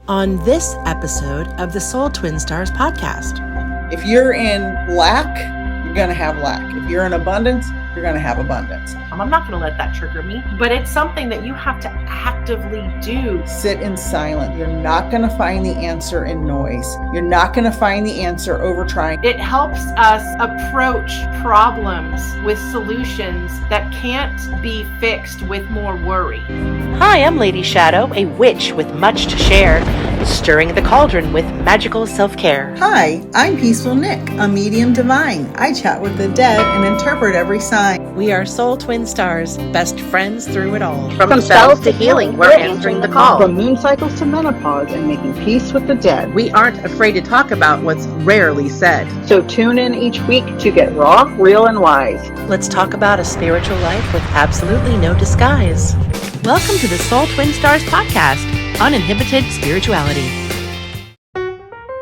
On this episode of the Soul Twin Stars podcast. If you're in lack, you're going to have lack. If you're in abundance, you're going to have abundance. I'm not going to let that trigger me, but it's something that you have to actively do. Sit in silence. You're not going to find the answer in noise. You're not going to find the answer over trying. It helps us approach problems with solutions that can't be fixed with more worry. Hi, I'm Lady Shadowe, a witch with much to share, stirring the cauldron with magical self-care. Hi, I'm Peaceful Nik, a medium divine. I chat with the dead and interpret every sign. We are Soul Twin Stars, best friends through it all. From spells to healing, we're answering the call. From moon cycles to menopause and making peace with the dead. We aren't afraid to talk about what's rarely said. So tune in each week to get raw, real, and wise. Let's talk about a spiritual life with absolutely no disguise. Welcome to the Soul Twin Stars podcast, Uninhibited Spirituality.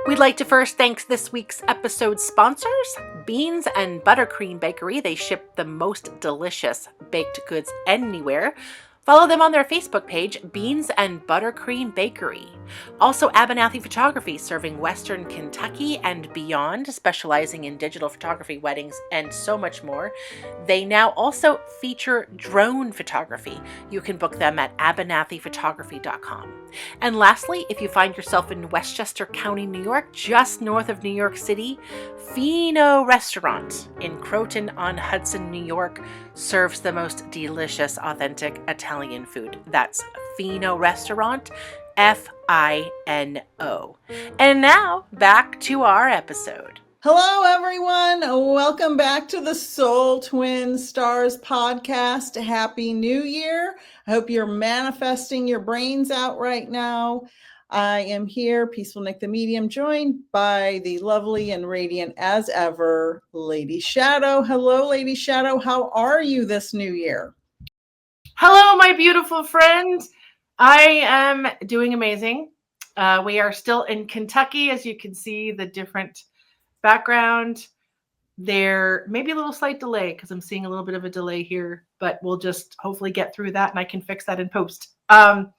We'd like to first thank this week's episode sponsors, Beans and Buttercream Bakery. They ship the most delicious baked goods anywhere. Follow them on their Facebook page, Beans and Buttercream Bakery. Also, Abernathy Photography, serving Western Kentucky and beyond, specializing in digital photography, weddings, and so much more. They now also feature drone photography. You can book them at abernathyphotography.com. And lastly, if you find yourself in Westchester County, New York, just north of New York City, Fino Restaurant in Croton-on-Hudson, New York, serves the most delicious, authentic Italian food. That's Fino Restaurant, Fino. And now, back to our episode. Hello, everyone. Welcome back to the Soul Twin Stars podcast. Happy New Year. I hope you're manifesting your brains out right now. I am here, Peaceful Nik the Medium, joined by the lovely and radiant as ever, Lady Shadowe. Hello, Lady Shadowe. How are you this new year? Hello, my beautiful friend. I am doing amazing. We are still in Kentucky, as you can see the different background. There may be a little slight delay because I'm seeing a little bit of a delay here, but we'll just hopefully get through that and I can fix that in post. Down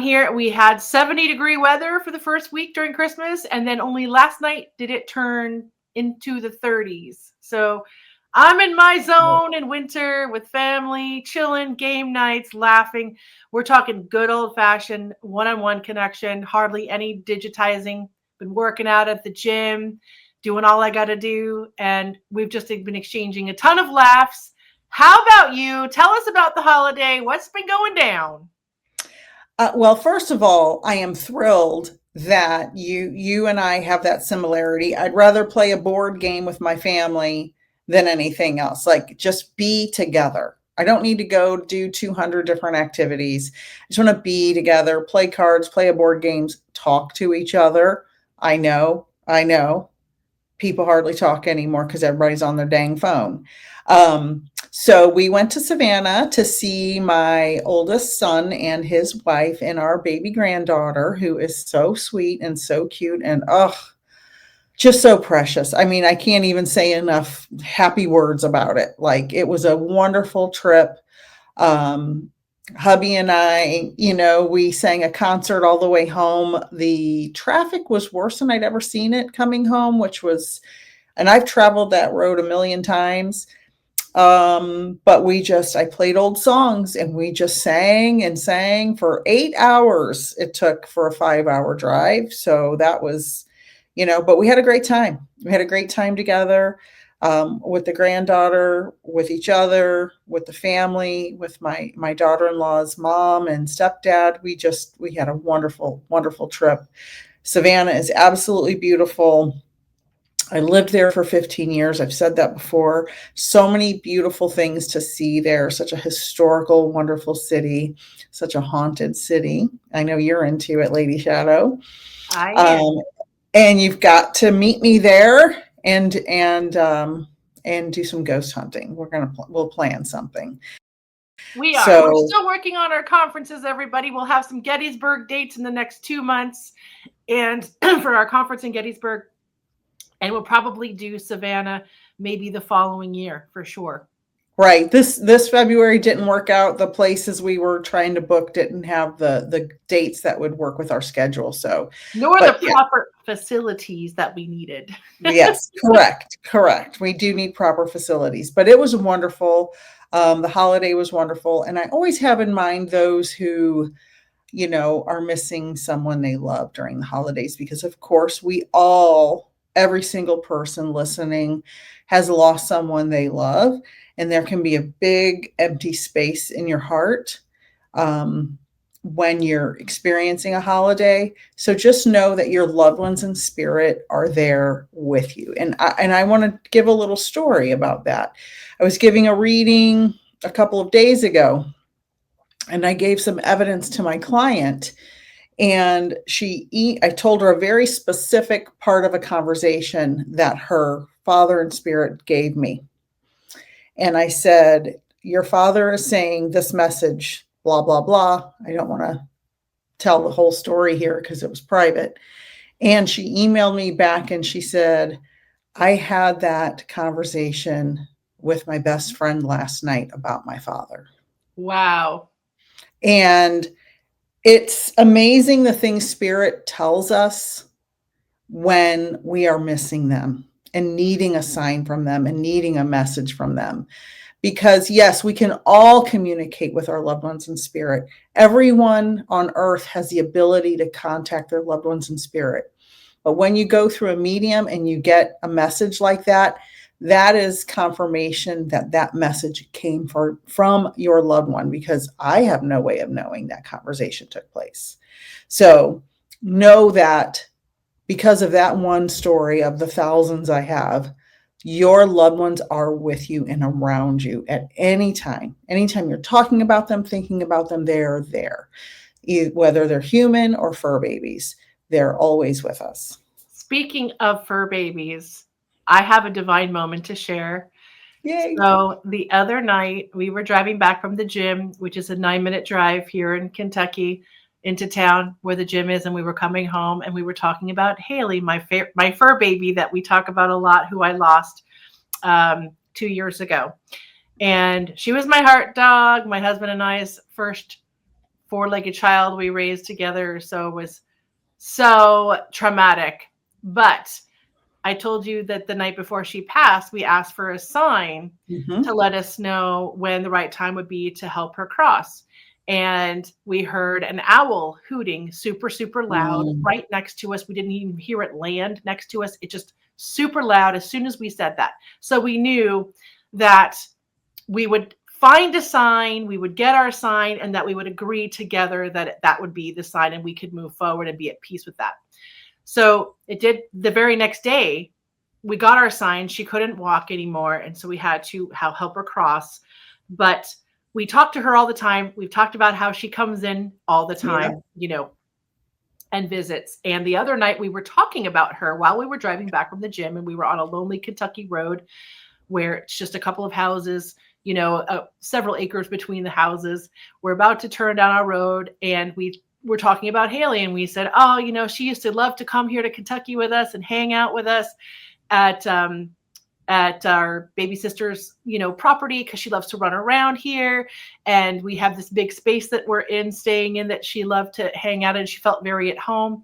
here we had 70-degree weather for the first week during Christmas, and then only last night did it turn into the 30s. So I'm in my zone in winter with family, chilling, game nights, laughing. We're talking good old-fashioned one-on-one connection, hardly any digitizing. Been working out at the gym, doing all I got to do, and we've just been exchanging a ton of laughs. How about you? Tell us about the holiday. What's been going down? Well, first of all, I am thrilled that you and I have that similarity. I'd rather play a board game with my family than anything else. Like, just be together. I don't need to go do 200 different activities. I just want to be together, play cards, play a board games, talk to each other. I know. People hardly talk anymore because everybody's on their dang phone. So we went to Savannah to see my oldest son and his wife and our baby granddaughter, who is so sweet and so cute and just so precious. I mean, I can't even say enough happy words about it. Like, it was a wonderful trip. Hubby and I, we sang a concert all the way home. The traffic was worse than I'd ever seen it coming home, and I've traveled that road a million times. But I played old songs and we just sang and sang for 8 hours. It took for a 5-hour drive. So that was, but we had a great time. We had a great time together, with the granddaughter, with each other, with the family, with my daughter-in-law's mom and stepdad. We had a wonderful, wonderful trip. Savannah is absolutely beautiful. I lived there for 15 years. I've said that before. So many beautiful things to see there. Such a historical, wonderful city. Such a haunted city. I know you're into it, Lady Shadowe. I am. And you've got to meet me there and do some ghost hunting. We'll plan something. We are. We're still working on our conferences, everybody. We'll have some Gettysburg dates in the next 2 months, and for our conference in Gettysburg. And we'll probably do Savannah maybe the following year for sure. Right. This February didn't work out. The places we were trying to book didn't have the dates that would work with our schedule. So, Nor the but yeah, proper facilities that we needed. yes, correct. We do need proper facilities, but it was wonderful. The holiday was wonderful, and I always have in mind those who, are missing someone they love during the holidays, because of course every single person listening has lost someone they love, and there can be a big empty space in your heart when you're experiencing a holiday. So just know that your loved ones in spirit are there with you. And I want to give a little story about that. I was giving a reading a couple of days ago, and I gave some evidence to my client, and I told her a very specific part of a conversation that her father in spirit gave me. And I said, your father is saying this message, blah, blah, blah. I don't want to tell the whole story here because it was private. And she emailed me back and she said, I had that conversation with my best friend last night about my father. Wow. And it's amazing the things spirit tells us when we are missing them and needing a sign from them and needing a message from them. Because yes, we can all communicate with our loved ones in spirit. Everyone on earth has the ability to contact their loved ones in spirit. But when you go through a medium and you get a message like that, that is confirmation that that message came from your loved one, because I have no way of knowing that conversation took place. So know that because of that one story of the thousands I have, your loved ones are with you and around you at any time. Anytime you're talking about them, thinking about them, they're there. Whether they're human or fur babies, they're always with us. Speaking of fur babies, I have a divine moment to share. Yay. So the other night we were driving back from the gym, which is a 9-minute drive here in Kentucky, into town where the gym is, and we were coming home and we were talking about Haley, my fur baby that we talk about a lot, who I lost 2 years ago. And she was my heart dog, my husband and I's first 4-legged child we raised together. So it was so traumatic. But I told you that the night before she passed, we asked for a sign to let us know when the right time would be to help her cross. And we heard an owl hooting super, super loud right next to us. We didn't even hear it land next to us. It just super loud as soon as we said that. So we knew that we would find a sign, we would get our sign, and that we would agree together that that would be the sign and we could move forward and be at peace with that. So it did. The very next day, we got our sign. She couldn't walk anymore. And so we had to help her cross. But we talk to her all the time. We've talked about how she comes in all the time, and visits. And the other night we were talking about her while we were driving back from the gym, and we were on a lonely Kentucky road where it's just a couple of houses, several acres between the houses. We're about to turn down our road, and we're talking about Haley, and we said, oh, she used to love to come here to Kentucky with us and hang out with us at our baby sister's, property, because she loves to run around here. And we have this big space that we're staying in, that she loved to hang out in. She felt very at home.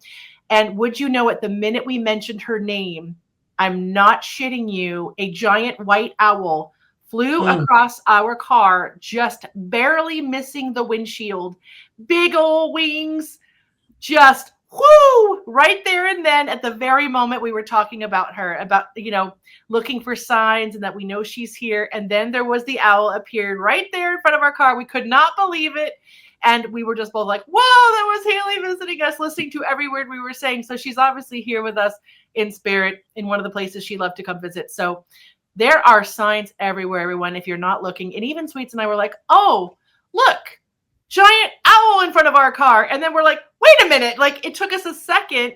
And would you know it, the minute we mentioned her name, I'm not shitting you, a giant white owl flew across our car, just barely missing the windshield. Big old wings, just whoo, right there and then, at the very moment we were talking about her, about, looking for signs and that we know she's here. And then there was the owl appeared right there in front of our car. We could not believe it. And we were just both like, whoa, that was Haley visiting us, listening to every word we were saying. So she's obviously here with us in spirit in one of the places she loved to come visit. So there are signs everywhere, everyone, if you're not looking. And even Sweets and I were like, oh, look, giant owl in front of our car. And then we're like, wait a minute. Like, it took us a second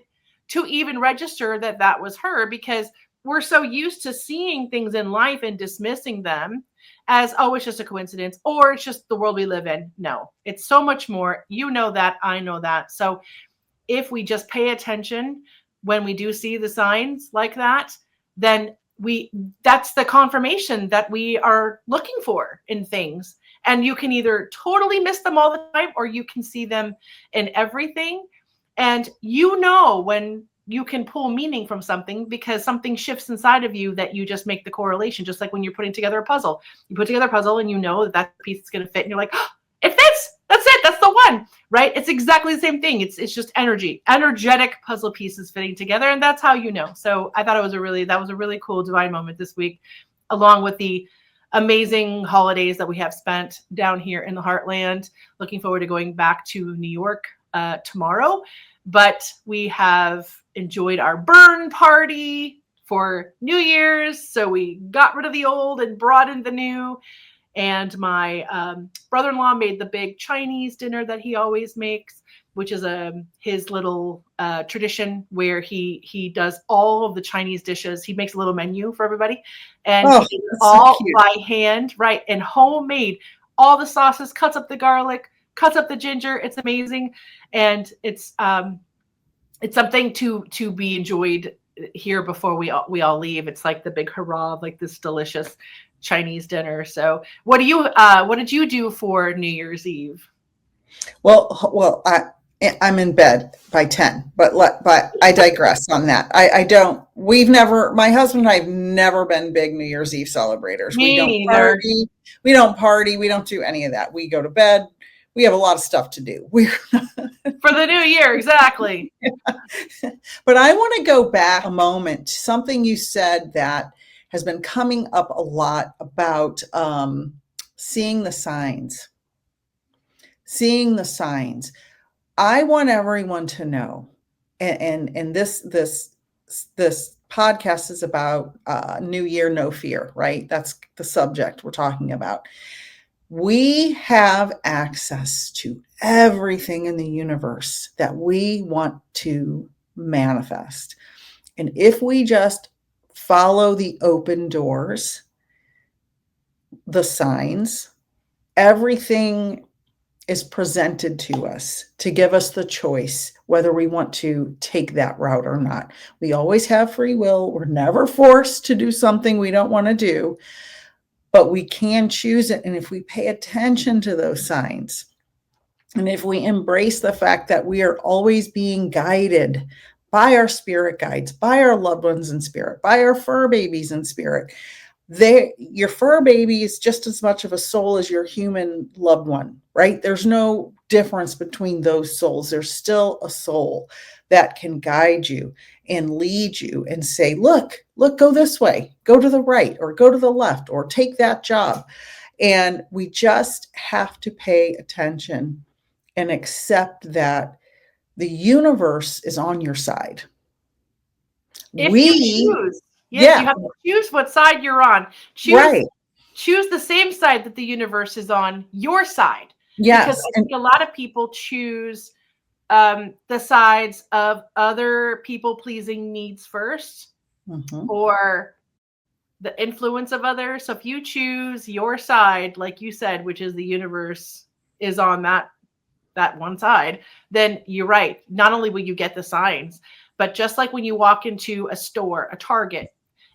to even register that that was her, because we're so used to seeing things in life and dismissing them as, oh, it's just a coincidence, or it's just the world we live in. No, it's so much more. You know that, I know that. So if we just pay attention when we do see the signs like that, then that's the confirmation that we are looking for in things. And you can either totally miss them all the time, or you can see them in everything. And when you can pull meaning from something, because something shifts inside of you that you just make the correlation. Just like when you're putting together a puzzle, you put together a puzzle and you know that piece is going to fit, and you're like, oh, it fits. That's it. That's the one, right? It's exactly the same thing. It's just energetic puzzle pieces fitting together. And that's how you know. So I thought that was a really cool divine moment this week, along with the amazing holidays that we have spent down here in the heartland. Looking forward to going back to New York tomorrow. But we have enjoyed our burn party for New Year's. So we got rid of the old and brought in the new. And my brother-in-law made the big Chinese dinner that he always makes, which is his little tradition where he does all of the Chinese dishes. He makes a little menu for everybody, and he does all by hand, right? And homemade, all the sauces, cuts up the garlic, cuts up the ginger. It's amazing, and it's something to be enjoyed here before we all leave. It's like the big hurrah of like this delicious Chinese dinner. So what did you do for New Year's Eve? Well, I'm in bed by 10, but I digress on that. My husband and I have never been big New Year's Eve celebrators. We don't party. We don't do any of that. We go to bed. We have a lot of stuff to do. For the new year, exactly. But I want to go back a moment to something you said that has been coming up a lot about seeing the signs. Seeing the signs. I want everyone to know, and this podcast is about New Year, no fear, right? That's the subject we're talking about. We have access to everything in the universe that we want to manifest. And if we just follow the open doors, the signs, everything is presented to us to give us the choice whether we want to take that route or not. We always have free will. We're never forced to do something we don't want to do, but we can choose it. And if we pay attention to those signs, and if we embrace the fact that we are always being guided by our spirit guides, by our loved ones in spirit, by our fur babies in spirit, your fur baby is just as much of a soul as your human loved one, right? There's no difference between those souls. There's still a soul that can guide you and lead you and say, look, go this way, go to the right, or go to the left, or take that job. And we just have to pay attention and accept that the universe is on your side. If you choose. Yes, you have to choose what side you're on. Choose the same side that the universe is on, your side. Yes. Because I think a lot of people choose the sides of other people-pleasing needs first, or the influence of others. So if you choose your side, like you said, which is the universe is on that one side, then you're right. Not only will you get the signs, but just like when you walk into a store, a Target,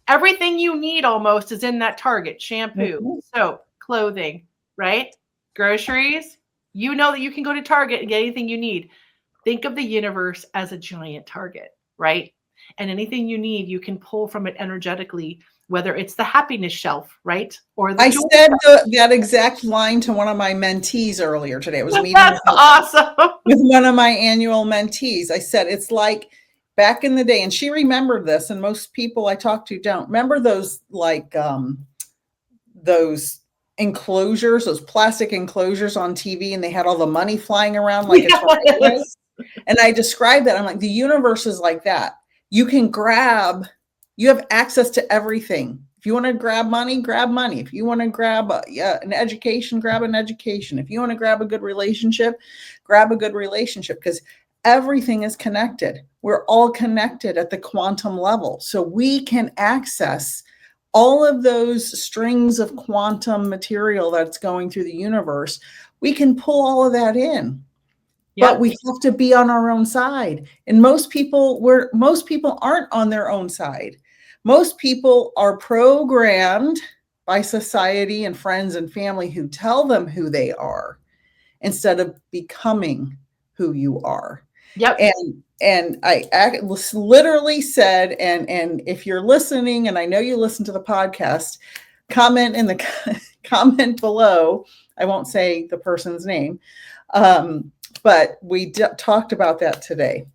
everything you need almost is in that Target. Shampoo, soap, clothing, right? Groceries. You know that you can go to Target and get anything you need. Think of the universe as a giant Target, right? And anything you need, you can pull from it energetically, whether it's the happiness shelf, right? Or I said that exact line to one of my mentees earlier today. It was meeting awesome with one of my annual mentees. I said, it's like back in the day, and she remembered this, and most people I talk to don't remember those, like those enclosures, those plastic enclosures on TV, and they had all the money flying around like a tornado. And I described that. I'm like, the universe is like that. You have access to everything. If you want to grab money, grab money. If you want to grab an education, grab an education. If you want to grab a good relationship, grab a good relationship, because everything is connected. We're all connected at the quantum level. So we can access all of those strings of quantum material that's going through the universe. We can pull all of that in. Yep. But we have to be on our own side. And most people aren't on their own side. most people are programmed by society and friends and family who tell them who they are instead of becoming who you are. Yep. And I literally said, and if you're listening, and I know you listen to the podcast, comment in the comment below. I won't say the person's name, but we talked about that today.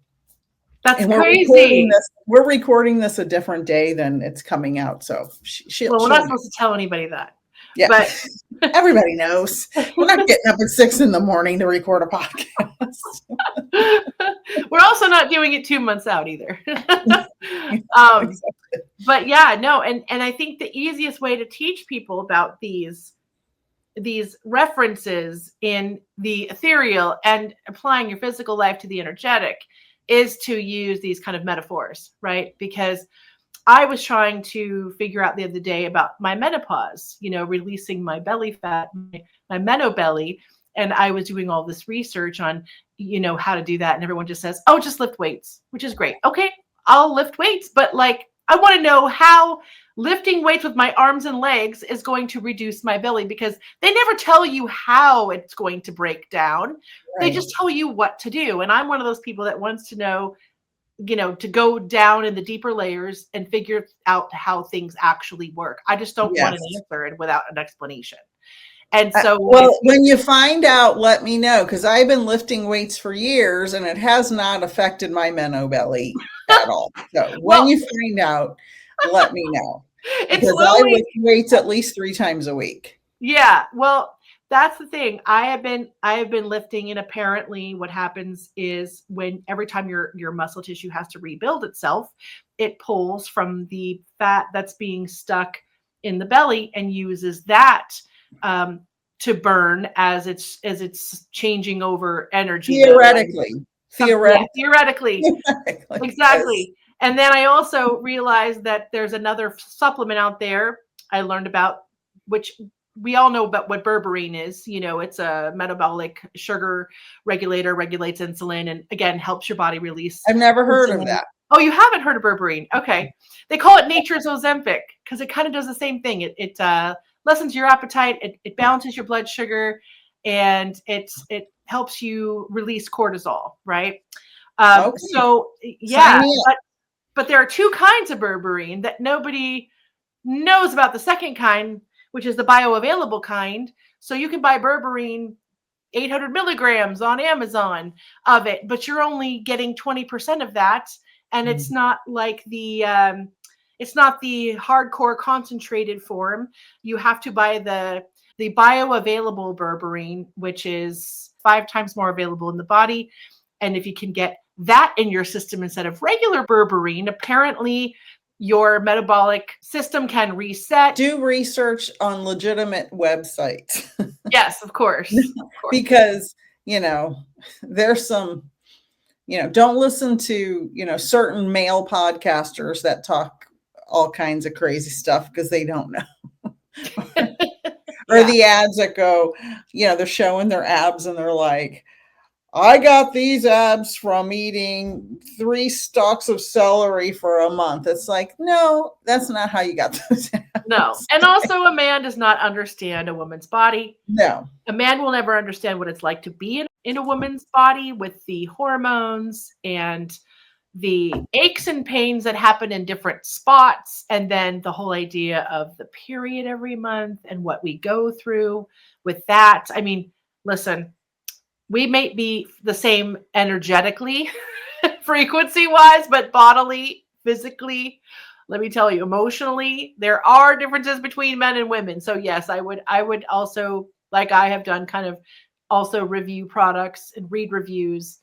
That's and crazy. We're recording this a different day than it's coming out. So we're not supposed to tell anybody that. Yeah, but everybody knows. We're not getting up at 6 a.m. to record a podcast. We're also not doing it 2 months out either. Exactly. But yeah, no, and I think the easiest way to teach people about these references in the ethereal and applying your physical life to the energetic is to use these kind of metaphors, right? Because I was trying to figure out the other day about my menopause, releasing my belly fat, my menobelly. And I was doing all this research on, how to do that. And everyone just says, oh, just lift weights, which is great. Okay, I'll lift weights. But I want to know how lifting weights with my arms and legs is going to reduce my belly, because they never tell you how it's going to break down. Right. They just tell you what to do. And I'm one of those people that wants to know, to go down in the deeper layers and figure out how things actually work. I just don't want an answer without an explanation. And so, when you find out, let me know, because I've been lifting weights for years and it has not affected my menobelly at all. So when you find out, let me know. Because I lift weights at least 3 times a week. Yeah, well, that's the thing. I have been lifting, and apparently what happens is every time your muscle tissue has to rebuild itself, it pulls from the fat that's being stuck in the belly and uses that to burn as it's changing over energy. Theoretically. Exactly. Yes. And then I also realized that there's another supplement out there I learned about, which we all know about what berberine is. It's a metabolic sugar regulator, regulates insulin, and again, helps your body release. I've never heard of that. Oh, you haven't heard of berberine? Okay. They call it nature's Ozempic because it kind of does the same thing. It lessens your appetite. It balances your blood sugar, and it helps you release cortisol, right? Okay. So yeah, but there are 2 kinds of berberine that nobody knows about. The second kind, which is the bioavailable kind. So you can buy berberine 800 milligrams on Amazon of it, but you're only getting 20% of that. And it's not like it's not the hardcore concentrated form. You have to buy the bioavailable berberine, which is 5 times more available in the body. And if you can get that in your system instead of regular berberine, apparently your metabolic system can reset. Do research on legitimate websites. Yes, of course. Because, there's some, don't listen to, certain male podcasters that talk all kinds of crazy stuff because they don't know. Or the ads that go, they're showing their abs and they're like, I got these abs from eating 3 stalks of celery for a month. It's like, no, that's not how you got those abs. No. And also, a man does not understand a woman's body. No. A man will never understand what it's like to be in a woman's body with the hormones and the aches and pains that happen in different spots. And then the whole idea of the period every month and what we go through with that. I mean, listen, we may be the same energetically, frequency wise, but bodily, physically, let me tell you, emotionally, there are differences between men and women. So yes, I would also, like I have done, kind of also review products and read reviews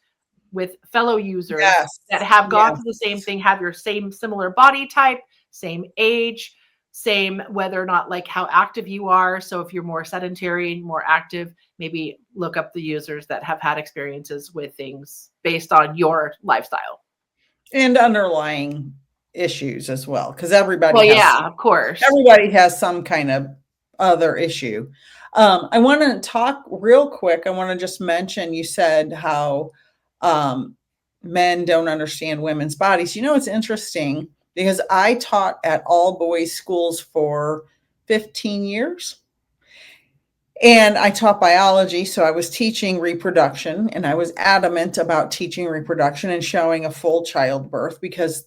with fellow users that have gone through the same thing, have your same similar body type, same age, same whether or not like how active you are. So if you're more sedentary, more active, maybe look up the users that have had experiences with things based on your lifestyle. And underlying issues as well. Because everybody of course. Everybody has some kind of other issue. I want to talk real quick. I want to just mention, you said how men don't understand women's bodies. It's interesting because I taught at all boys schools for 15 years. And I taught biology, so I was teaching reproduction, and I was adamant about teaching reproduction and showing a full childbirth because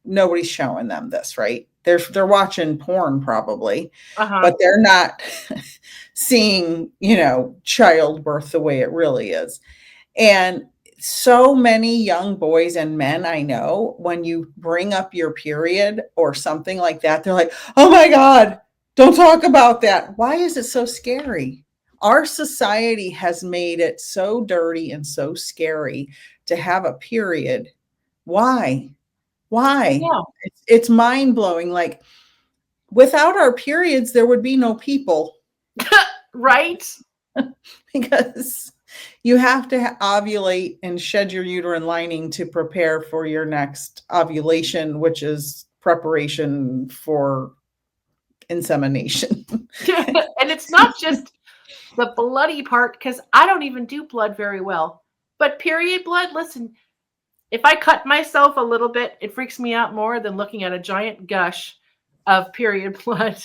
nobody's showing them this, right? They're watching porn probably, but they're not seeing, childbirth the way it really is. And so many young boys and men I know, when you bring up your period or something like that, they're like, oh my God, don't talk about that. Why is it so scary? Our society has made it so dirty and so scary to have a period. Why? Yeah. It's mind blowing. Like, without our periods, there would be no people. Right? Because you have to ovulate and shed your uterine lining to prepare for your next ovulation, which is preparation for insemination. And it's not just the bloody part, because I don't even do blood very well. But period blood, listen, if I cut myself a little bit, it freaks me out more than looking at a giant gush of period blood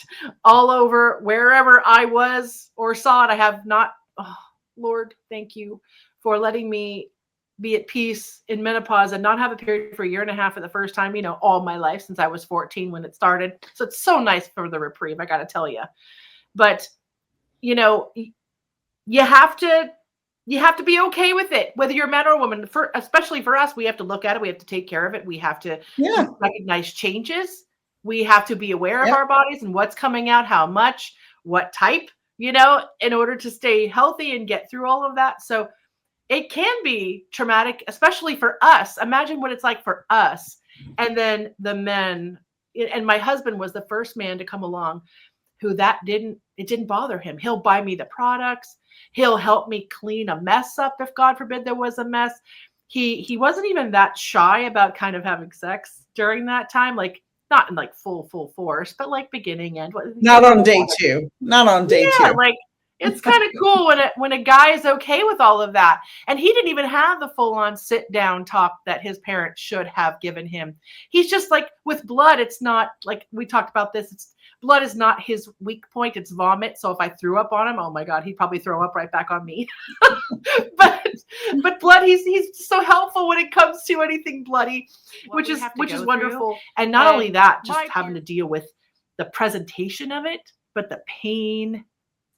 all over wherever I was or saw it. I have not, oh, Lord, thank you for letting me be at peace in menopause and not have a period for a year and a half for the first time, all my life since I was 14 when it started. So it's so nice for the reprieve, I got to tell you. But, you have to be okay with it, whether you're a man or a woman. Especially for us, we have to look at it. We have to take care of it. We have to recognize changes. We have to be aware of our bodies and what's coming out, how much, what type, in order to stay healthy and get through all of that. So it can be traumatic, especially for us. Imagine what it's like for us. And then the men, and my husband was the first man to come along who it didn't bother him. He'll buy me the products. He'll help me clean a mess up if God forbid there was a mess. He wasn't even that shy about kind of having sex during that time, like not in like full force, but like beginning end. Not on day two. Yeah, like it's kind of cool when a guy is okay with all of that. And he didn't even have the full on sit down talk that his parents should have given him. He's just like, with blood, it's not like, we talked about this. Blood is not his weak point. It's vomit. So if I threw up on him, oh my God, he'd probably throw up right back on me. but blood, he's so helpful when it comes to anything bloody, which is wonderful. And not only that, just having to deal with the presentation of it, but the pain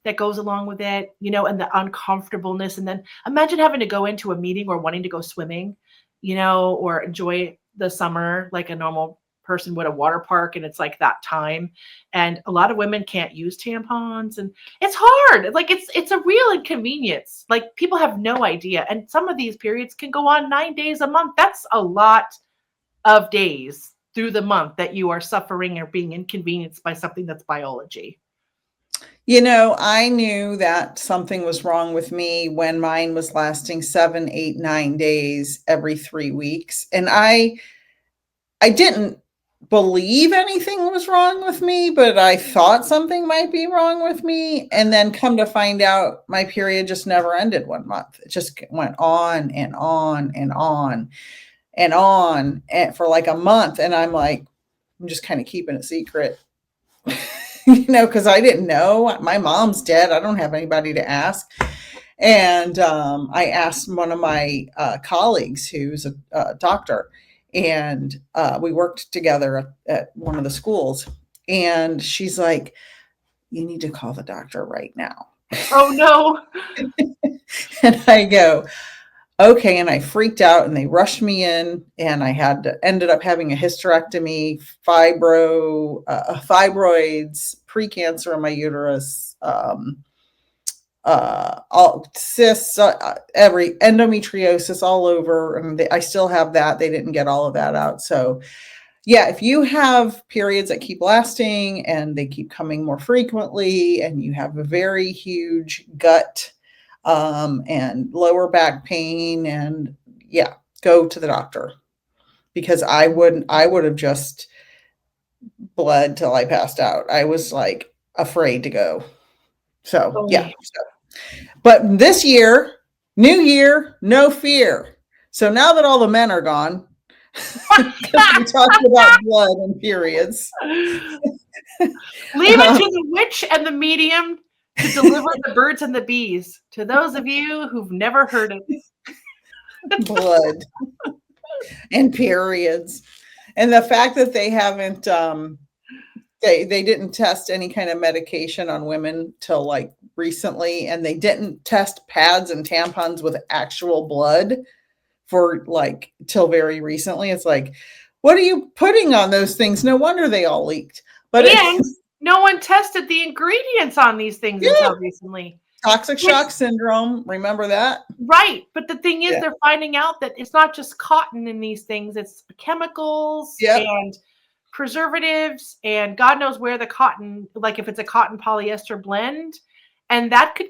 that goes along with it, and the uncomfortableness. And then imagine having to go into a meeting or wanting to go swimming, or enjoy the summer like a normal person would, a water park, and it's like that time. And a lot of women can't use tampons, and it's hard. Like it's a real inconvenience. Like, people have no idea. And some of these periods can go on 9 days a month. That's a lot of days through the month that you are suffering or being inconvenienced by something that's biology. I knew that something was wrong with me when mine was lasting 7, 8, 9 days every 3 weeks. And I didn't believe anything was wrong with me, but I thought something might be wrong with me. And then come to find out, my period just never ended 1 month. It just went on and on and on and on for like a month. And I'm like, I'm just kind of keeping it secret. Because I didn't know. My mom's dead. I don't have anybody to ask. And I asked one of my colleagues who's a doctor, and we worked together at one of the schools. And she's like, you need to call the doctor right now. Oh, no. And I go, okay. And I freaked out, and they rushed me in, and I ended up having a hysterectomy, fibroids, precancer in my uterus, all cysts, every endometriosis all over. And I still have that. They didn't get all of that out. So yeah, if you have periods that keep lasting and they keep coming more frequently, and you have a very huge gut and lower back pain, and go to the doctor, because I would have just bled till I passed out. I was like afraid to go. So but this year, new year, no fear. So now that all the men are gone, Because we talked about blood and periods. Leave it to the witch and the medium to deliver the birds and the bees. To those of you who've never heard it. Blood and periods. And the fact that they haven't they didn't test any kind of medication on women till like recently, and they didn't test pads and tampons with actual blood for like till very recently. It's like, what are you putting on those things? No wonder they all leaked. But and no one tested the ingredients on these things until recently. Toxic shock syndrome. Remember that? Right. But the thing is, they're finding out that it's not just cotton in these things. It's chemicals and preservatives and God knows where the cotton, like if it's a cotton polyester blend, and that could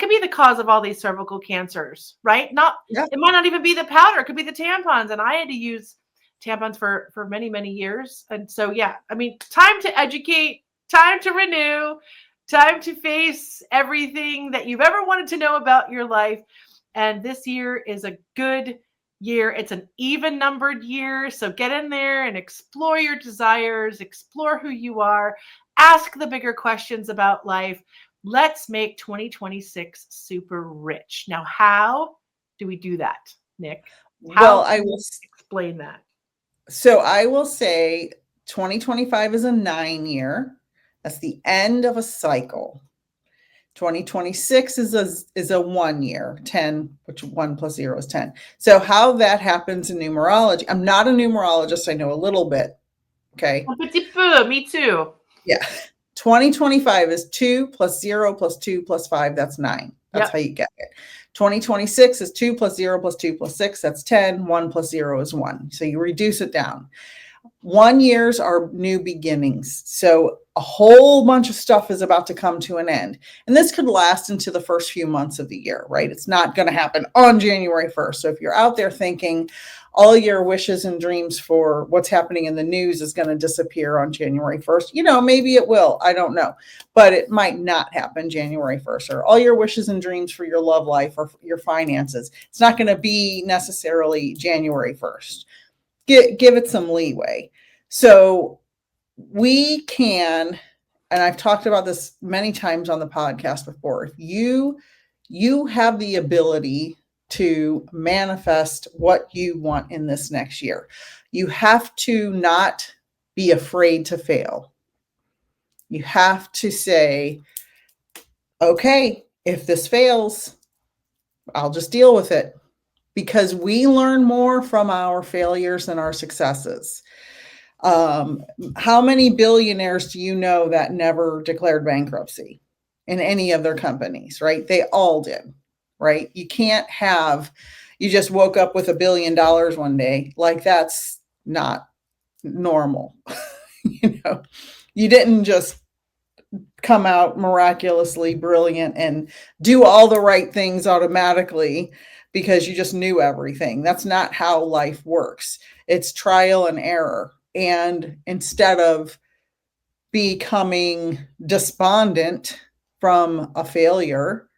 be the cause of all these cervical cancers, right? It might not even be the powder. It could be the tampons. And I had to use tampons for many, many years. And so, I mean, time to educate, time to renew, time to face everything that you've ever wanted to know about your life. And this year is a good year. It's an even numbered year. So get in there and explore your desires, explore who you are, ask the bigger questions about life. Let's make 2026 super rich. Now, how do we do that, Nik? Well, I will explain that. So I will say 2025 is a 9 year. That's the end of a cycle. 2026 is a 1 year, 10, which 1 plus 0 is 10. So how that happens in numerology, I'm not a numerologist. I know a little bit. Okay. Me too. Yeah. 2025 is 2 plus 0 plus 2 plus 5. That's 9. That's how you get it. 2026 is 2 plus 0 plus 2 plus 6. That's 10. 1 plus 0 is 1. So you reduce it down. 1 years are new beginnings. So a whole bunch of stuff is about to come to an end. And this could last into the first few months of the year, right? It's not going to happen on January 1st. So if you're out there thinking all your wishes and dreams for what's happening in the news is going to disappear on January 1st, maybe it will. I don't know. But it might not happen January 1st. Or all your wishes and dreams for your love life or your finances. It's not going to be necessarily January 1st. Give it some leeway. So we can, and I've talked about this many times on the podcast before, if you have the ability to manifest what you want in this next year, you have to not be afraid to fail. You have to say, okay, if this fails, I'll just deal with it. Because we learn more from our failures than our successes. How many billionaires do you know that never declared bankruptcy in any of their companies, right? They all did, right? You can't you just woke up with $1 billion one day. Like, that's not normal. You didn't just come out miraculously brilliant and do all the right things automatically because you just knew everything. That's not how life works. It's trial and error. And instead of becoming despondent from a failure,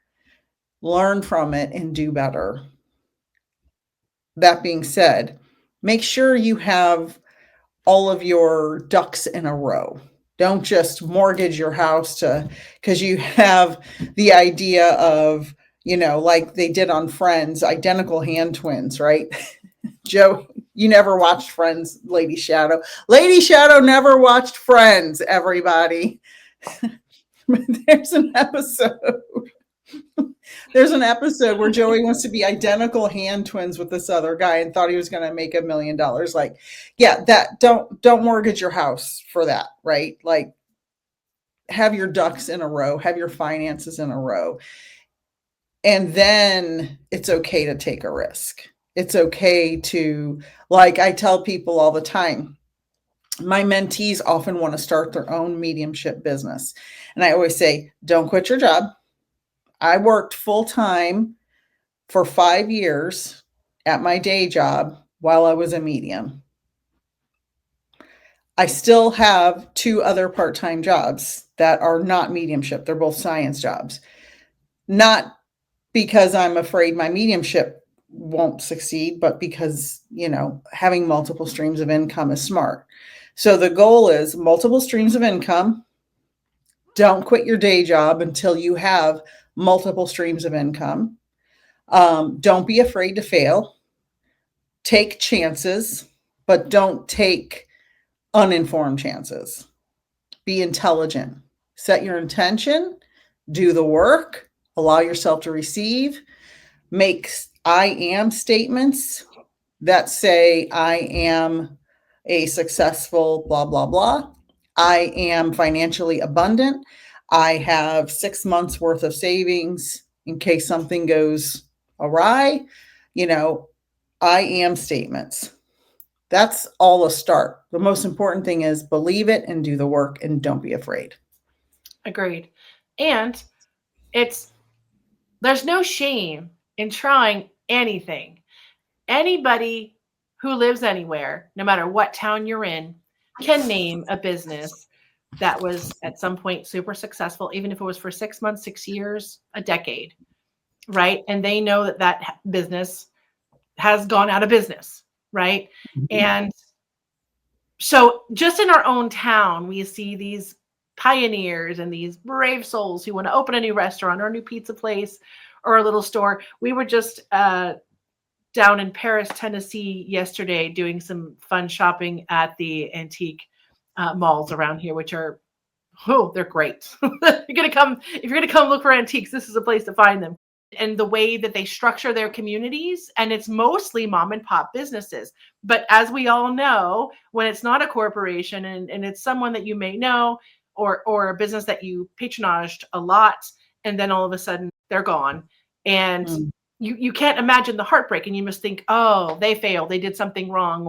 learn from it and do better. That being said, make sure you have all of your ducks in a row. Don't just mortgage your house because you have the idea of, like they did on Friends, identical hand twins, right? Joe, you never watched Friends, Lady Shadowe. Lady Shadowe never watched Friends, everybody. There's an episode where Joey wants to be identical hand twins with this other guy and thought he was going to make $1 million. Like, don't mortgage your house for that, right? Like, have your ducks in a row, have your finances in a row. And then it's okay to take a risk. It's okay to, like I tell people all the time, my mentees often want to start their own mediumship business. And I always say, don't quit your job. I worked full time for 5 years at my day job while I was a medium. I still have 2 other part-time jobs that are not mediumship. They're both science jobs. Not because I'm afraid my mediumship won't succeed, but because, having multiple streams of income is smart. So the goal is multiple streams of income. Don't quit your day job until you have multiple streams of income. Don't be afraid to fail. Take chances, but don't take uninformed chances. Be intelligent. Set your intention. Do the work. Allow yourself to receive. Make I am statements that say, I am a successful blah, blah, blah. I am financially abundant. I have 6 months worth of savings in case something goes awry. I am statements. That's all a start. The most important thing is believe it and do the work and don't be afraid. Agreed. And there's no shame in trying anything. Anybody who lives anywhere, no matter what town you're in, can name a business that was at some point super successful, even if it was for 6 months, 6 years, a decade, right? And they know that business has gone out of business, right? Mm-hmm. And so just in our own town, we see these pioneers and these brave souls who want to open a new restaurant or a new pizza place or a little store. We were just down in Paris, Tennessee yesterday doing some fun shopping at the antique malls around here, which are, they're great. If you're going to come look for antiques, this is a place to find them. And the way that they structure their communities, and it's mostly mom and pop businesses. But as we all know, when it's not a corporation and it's someone that you may know or a business that you patronaged a lot, and then all of a sudden they're gone. And you can't imagine the heartbreak, and you must think, oh, they failed, they did something wrong,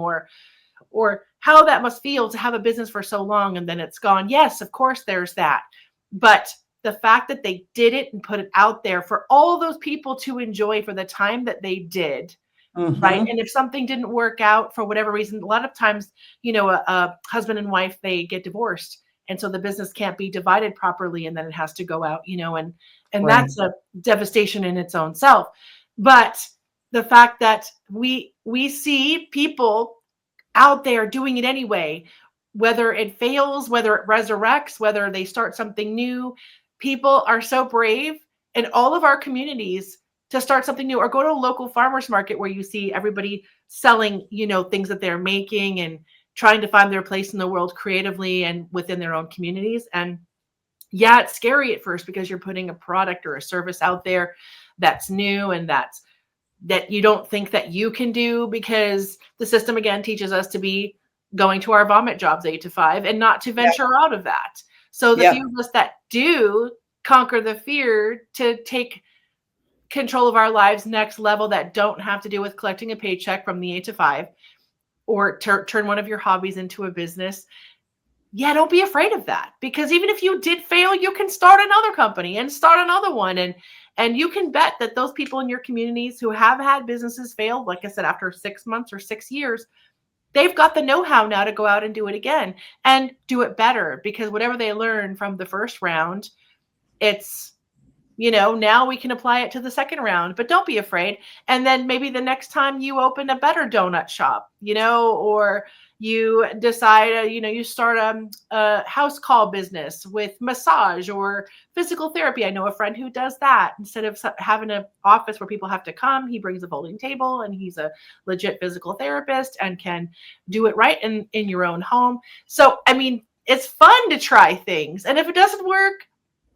or how that must feel to have a business for so long and then it's gone. Yes, of course there's that. But the fact that they did it and put it out there for all those people to enjoy for the time that they did, right? And if something didn't work out for whatever reason, a lot of times, a husband and wife, they get divorced. And so the business can't be divided properly, and then it has to go out, and right. That's a devastation in its own self. But the fact that we see people out there doing it anyway, whether it fails, whether it resurrects, whether they start something new, people are so brave in all of our communities to start something new, or go to a local farmer's market where you see everybody selling, things that they're making and trying to find their place in the world creatively and within their own communities. And yeah, it's scary at first because you're putting a product or a service out there that's new and that you don't think that you can do, because the system again teaches us to be going to our vomit jobs 8 to 5 and not to venture out of that. So the few of us that do conquer the fear to take control of our lives next level, that don't have to do with collecting a paycheck from the 8 to 5 or turn one of your hobbies into a business. Yeah, don't be afraid of that, because even if you did fail, you can start another company and start another one. And you can bet that those people in your communities who have had businesses fail, like I said, after 6 months or 6 years, they've got the know-how now to go out and do it again and do it better, because whatever they learned from the first round, it's, now we can apply it to the second round. But don't be afraid. And then maybe the next time you open a better donut shop, or you decide, you start a house call business with massage or physical therapy. I know a friend who does that. Instead of having an office where people have to come, he brings a folding table, and he's a legit physical therapist and can do it right in your own home. So, it's fun to try things. And if it doesn't work,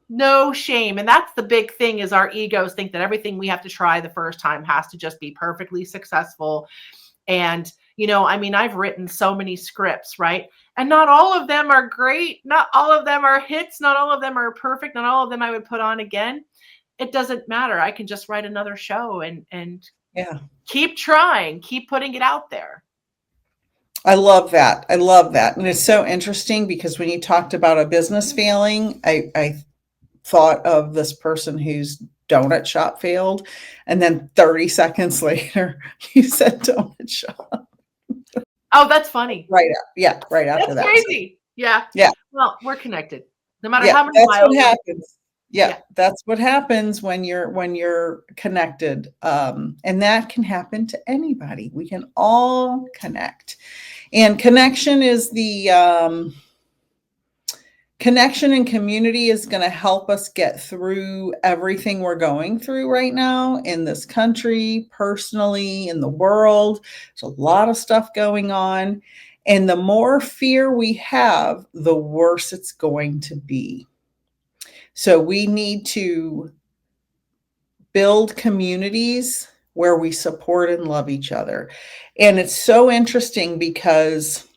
no shame. And that's the big thing, is our egos think that everything we have to try the first time has to just be perfectly successful. And I've written so many scripts, right? And not all of them are great. Not all of them are hits. Not all of them are perfect. Not all of them I would put on again. It doesn't matter. I can just write another show and keep trying, keep putting it out there. I love that. And it's so interesting, because when you talked about a business failing, I thought of this person whose donut shop failed. And then 30 seconds later, you said donut shop. Oh, that's funny. Right. Yeah. Right after that's that. Crazy. Yeah. Yeah. Well, we're connected. No matter how many miles. What happens. Yeah, that's what happens when you're connected. And that can happen to anybody. We can all connect. And connection is the connection and community is going to help us get through everything we're going through right now in this country, personally, in the world. There's a lot of stuff going on. And the more fear we have, the worse it's going to be. So we need to build communities where we support and love each other. And it's so interesting because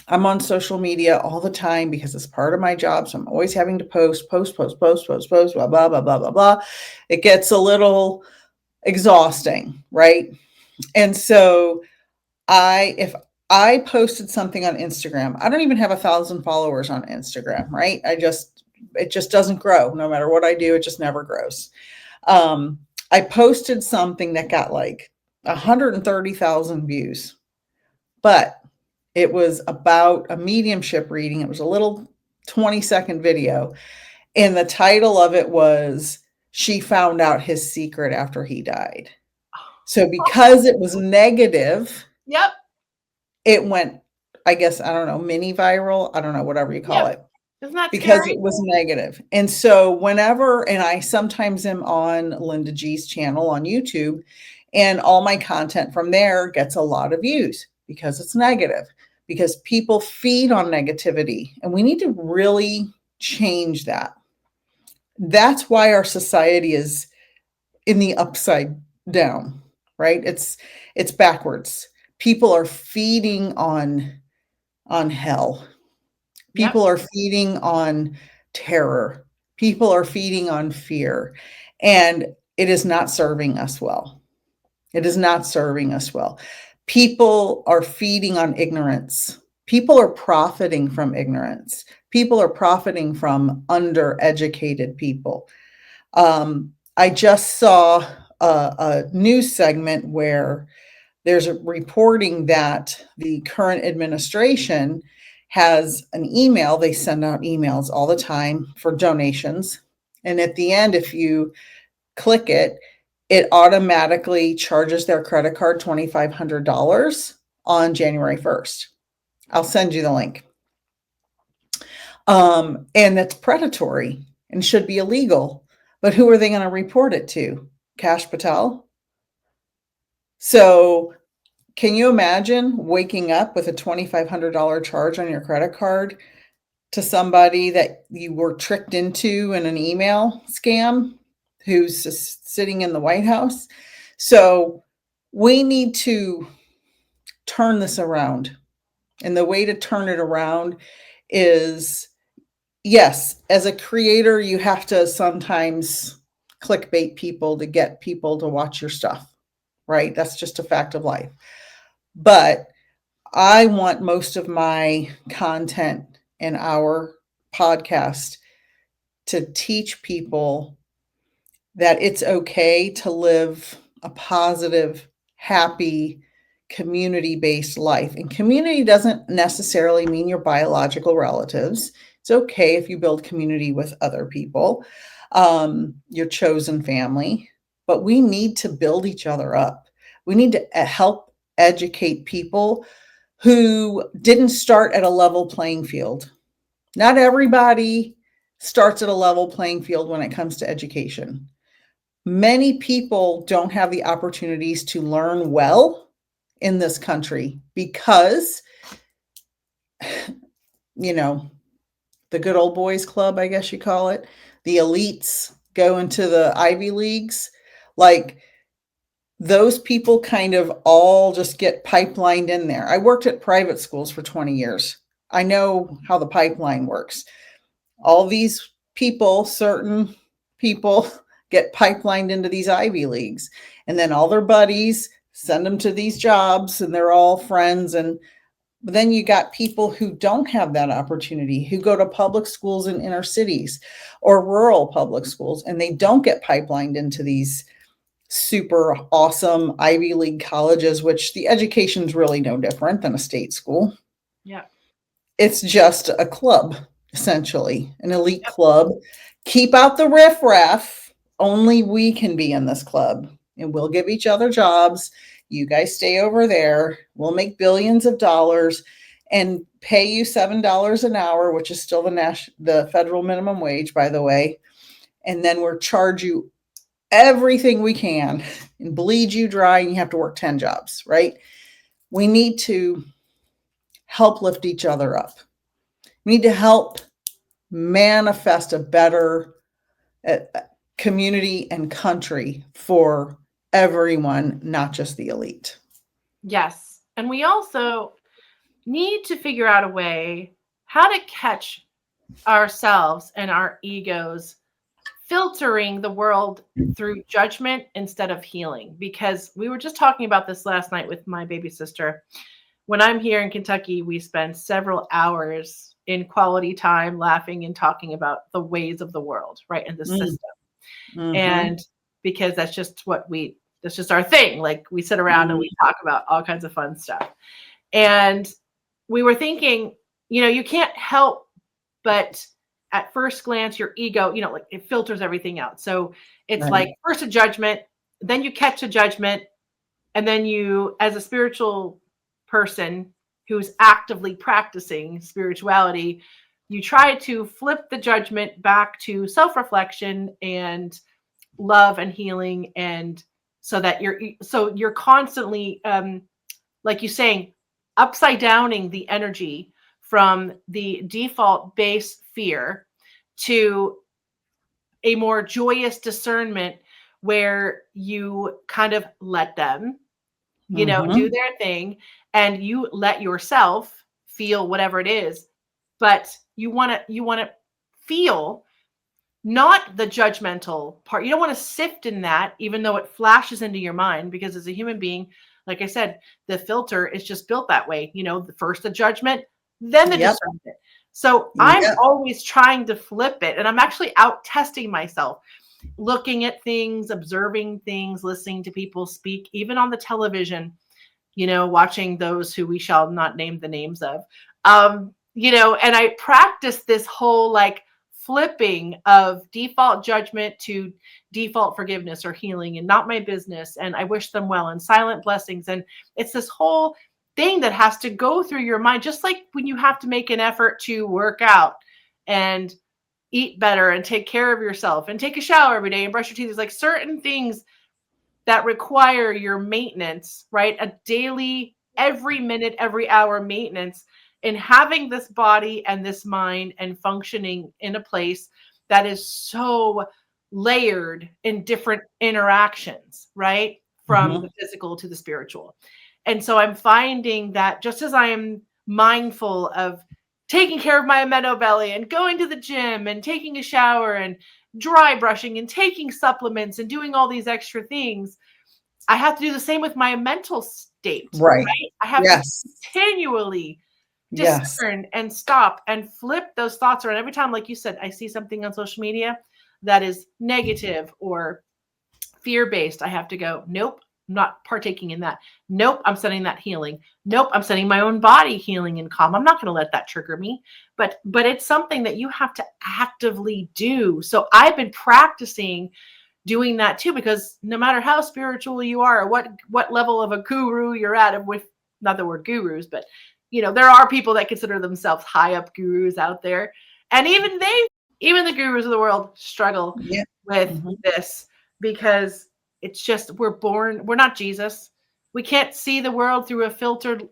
I'm on social media all the time because it's part of my job. So I'm always having to post, blah, blah, blah, blah, blah, blah. It gets a little exhausting, right? And so if I posted something on Instagram, I don't even have 1,000 followers on Instagram, right? It just doesn't grow. No matter what I do, it just never grows. I posted something that got like 130,000 views, but it was about a mediumship reading. It was a little 20-second video. And the title of it was, "She Found Out His Secret After He Died." So because it was negative, it went, I guess, I don't know, mini viral. I don't know, whatever you call it. Isn't that because scary? it was negative. And so and I sometimes am on Linda G's channel on YouTube, and all my content from there gets a lot of views because it's negative, because people feed on negativity, and we need to really change that. That's why our society is in the upside down, right? It's backwards. People are feeding on hell. People are feeding on terror. People are feeding on fear, and it is not serving us well. It is not serving us well. People are feeding on ignorance. People are profiting from ignorance. People are profiting from undereducated people. I just saw a news segment where there's a reporting that the current administration has an email. They send out emails all the time for donations. And at the end, if you click it, it automatically charges their credit card $2,500 on January 1st. I'll send you the link. And that's predatory and should be illegal. But who are they going to report it to? Kash Patel? So can you imagine waking up with a $2,500 charge on your credit card to somebody that you were tricked into in an email scam who's just sitting in the White House? So we need to turn this around. And the way to turn it around is, yes, as a creator, you have to sometimes clickbait people to get people to watch your stuff, right? That's just a fact of life. But I want most of my content in our podcast to teach people that it's okay to live a positive, happy, community-based life. And community doesn't necessarily mean your biological relatives. It's okay if you build community with other people, your chosen family, but we need to build each other up. We need to help educate people who didn't start at a level playing field. Not everybody starts at a level playing field when it comes to education. Many people don't have the opportunities to learn well in this country because, the good old boys club, I guess you call it, the elites go into the Ivy Leagues. Like, those people kind of all just get pipelined in there. I worked at private schools for 20 years. I know how the pipeline works. All these people, certain people, get pipelined into these Ivy Leagues, and then all their buddies send them to these jobs, and they're all friends. And then you got people who don't have that opportunity, who go to public schools in inner cities or rural public schools, and they don't get pipelined into these super awesome Ivy League colleges, which the education is really no different than a state school. Yeah. It's just a club, essentially, an elite club Keep out the riffraff. Only we can be in this club, and we'll give each other jobs. You guys stay over there. We'll make billions of dollars and pay you $7 an hour, which is still the federal minimum wage, by the way. And then we'll charge you everything we can and bleed you dry, and you have to work 10 jobs, right? We need to help lift each other up. We need to help manifest a better community and country for everyone, not just the elite. Yes. And we also need to figure out a way how to catch ourselves and our egos filtering the world through judgment instead of healing. Because we were just talking about this last night with my baby sister. When I'm here in Kentucky, we spend several hours in quality time laughing and talking about the ways of the world, right? And the system. Mm-hmm. And because that's just that's just our thing. Like we sit around and we talk about all kinds of fun stuff. And we were thinking, you can't help but at first glance, your ego, like it filters everything out. So it's like first a judgment, then you catch a judgment. And then you, as a spiritual person who's actively practicing spirituality, you try to flip the judgment back to self-reflection and love and healing. And so that you're constantly, like you're saying, upside downing the energy from the default base fear to a more joyous discernment where you kind of let them, do their thing, and you let yourself feel whatever it is. But you want to feel not the judgmental part. You don't want to sift in that, even though it flashes into your mind, because as a human being, like I said, the filter is just built that way. The first the judgment, then the discernment. So I'm always trying to flip it. And I'm actually out testing myself, looking at things, observing things, listening to people speak, even on the television, watching those who we shall not name the names of, and I practice this whole like flipping of default judgment to default forgiveness or healing and not my business. And I wish them well and silent blessings. And it's this whole thing that has to go through your mind, just like when you have to make an effort to work out and eat better and take care of yourself and take a shower every day and brush your teeth. There's like certain things that require your maintenance, right? A daily, every minute, every hour maintenance in having this body and this mind and functioning in a place that is so layered in different interactions, right? From the physical to the spiritual. And so I'm finding that just as I am mindful of taking care of my meadow belly and going to the gym and taking a shower and dry brushing and taking supplements and doing all these extra things, I have to do the same with my mental state, right? I have to continually discern and stop and flip those thoughts around. Every time, like you said, I see something on social media that is negative or fear-based, I have to go, nope, I'm not partaking in that. Nope, I'm sending that healing. Nope, I'm sending my own body healing and calm. I'm not going to let that trigger me. But it's something that you have to actively do. So I've been practicing doing that too, because no matter how spiritual you are, or what level of a guru you're at, with not the word gurus, but there are people that consider themselves high up gurus out there. And even the gurus of the world struggle with this, because it's just, we're not Jesus. We can't see the world through a filtered,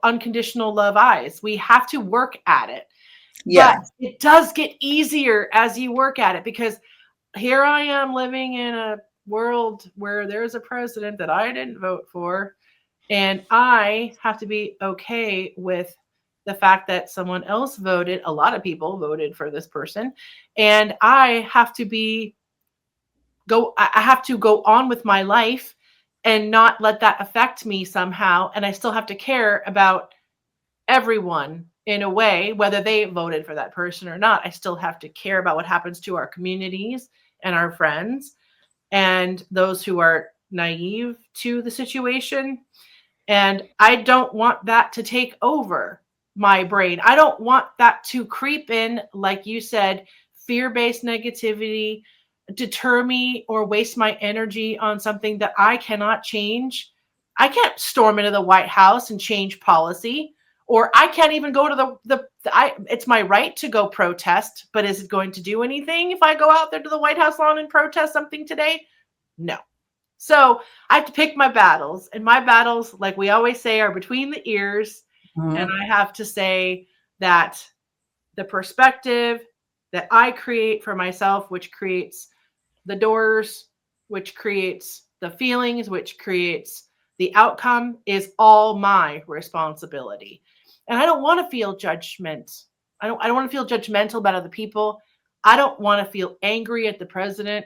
unconditional love eyes. We have to work at it. But it does get easier as you work at it, because here I am living in a world where there's a president that I didn't vote for. And I have to be okay with the fact that someone else voted. A lot of people voted for this person. And I have to I have to go on with my life and not let that affect me somehow. And I still have to care about everyone in a way, whether they voted for that person or not. I still have to care about what happens to our communities and our friends and those who are naive to the situation. And I don't want that to take over my brain. I don't want that to creep in, like you said, fear-based negativity deter me or waste my energy on something that I cannot change. I can't storm into the White House and change policy, or I can't even go to it's my right to go protest, but is it going to do anything if I go out there to the White House lawn and protest something today? No. So I have to pick my battles, and my battles, like we always say, are between the ears. And I have to say that the perspective that I create for myself, which creates the doors, which creates the feelings, which creates the outcome, is all my responsibility. And I don't want to feel judgment. I don't want to feel judgmental about other people. I don't want to feel angry at the president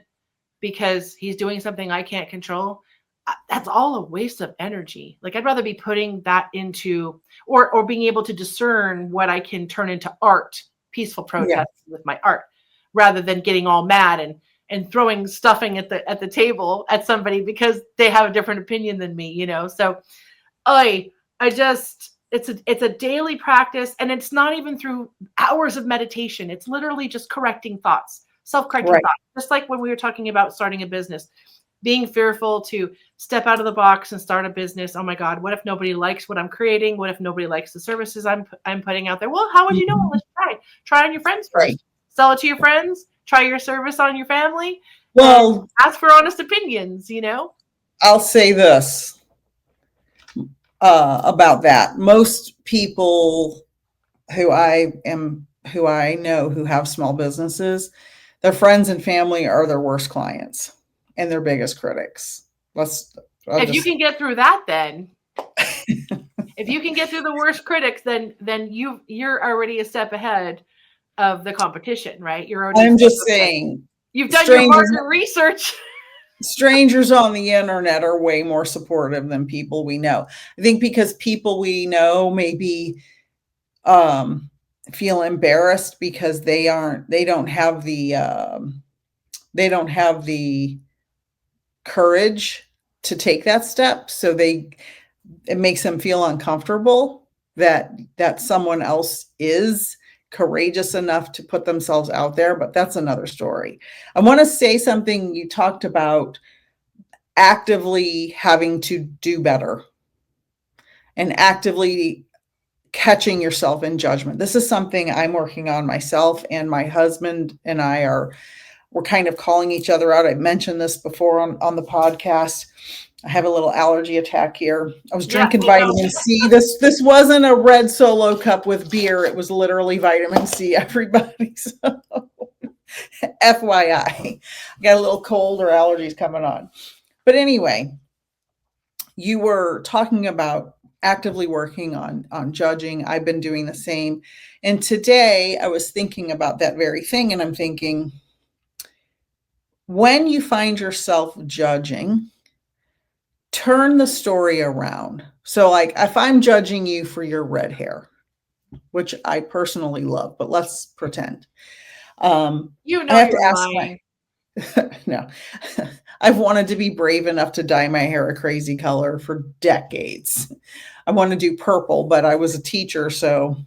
because he's doing something I can't control. That's all a waste of energy. Like, I'd rather be putting that into, or being able to discern what I can turn into art, peaceful protest with my art, rather than getting all mad and throwing stuffing at the table at somebody because they have a different opinion than me, you know? So I just, it's a daily practice, and it's not even through hours of meditation. It's literally just correcting thoughts, self-correcting thoughts. Just like when we were talking about starting a business, being fearful to step out of the box and start a business. Oh my God, what if nobody likes what I'm creating? What if nobody likes the services I'm putting out there? Well, how would you know unless you try on your friends first? Right. Sell it to your friends, try your service on your family. Well, ask for honest opinions, you know? I'll say this about that. Most people who I know who have small businesses, their friends and family are their worst clients and their biggest critics. If you can get through that, then if you can get through the worst critics, then you're already a step ahead of the competition, right? You're already. I'm just saying, you've done your market research. Strangers on the internet are way more supportive than people we know. I think because people we know maybe feel embarrassed because they don't have the courage to take that step. So it makes them feel uncomfortable that someone else is courageous enough to put themselves out there, but that's another story. I want to say something. You talked about actively having to do better and actively catching yourself in judgment. This is something I'm working on myself, and my husband and we're kind of calling each other out. I've mentioned this before on the podcast. I have a little allergy attack here. I was drinking vitamin C. This wasn't a red Solo cup with beer. It was literally vitamin C, everybody. So FYI, I got a little cold or allergies coming on. But anyway, you were talking about actively working on judging. I've been doing the same. And today I was thinking about that very thing. And I'm thinking, when you find yourself judging, turn the story around. So like, if I'm judging you for your red hair, which I personally love, but let's pretend. I have to ask no, I've wanted to be brave enough to dye my hair a crazy color for decades. I want to do purple, but I was a teacher, so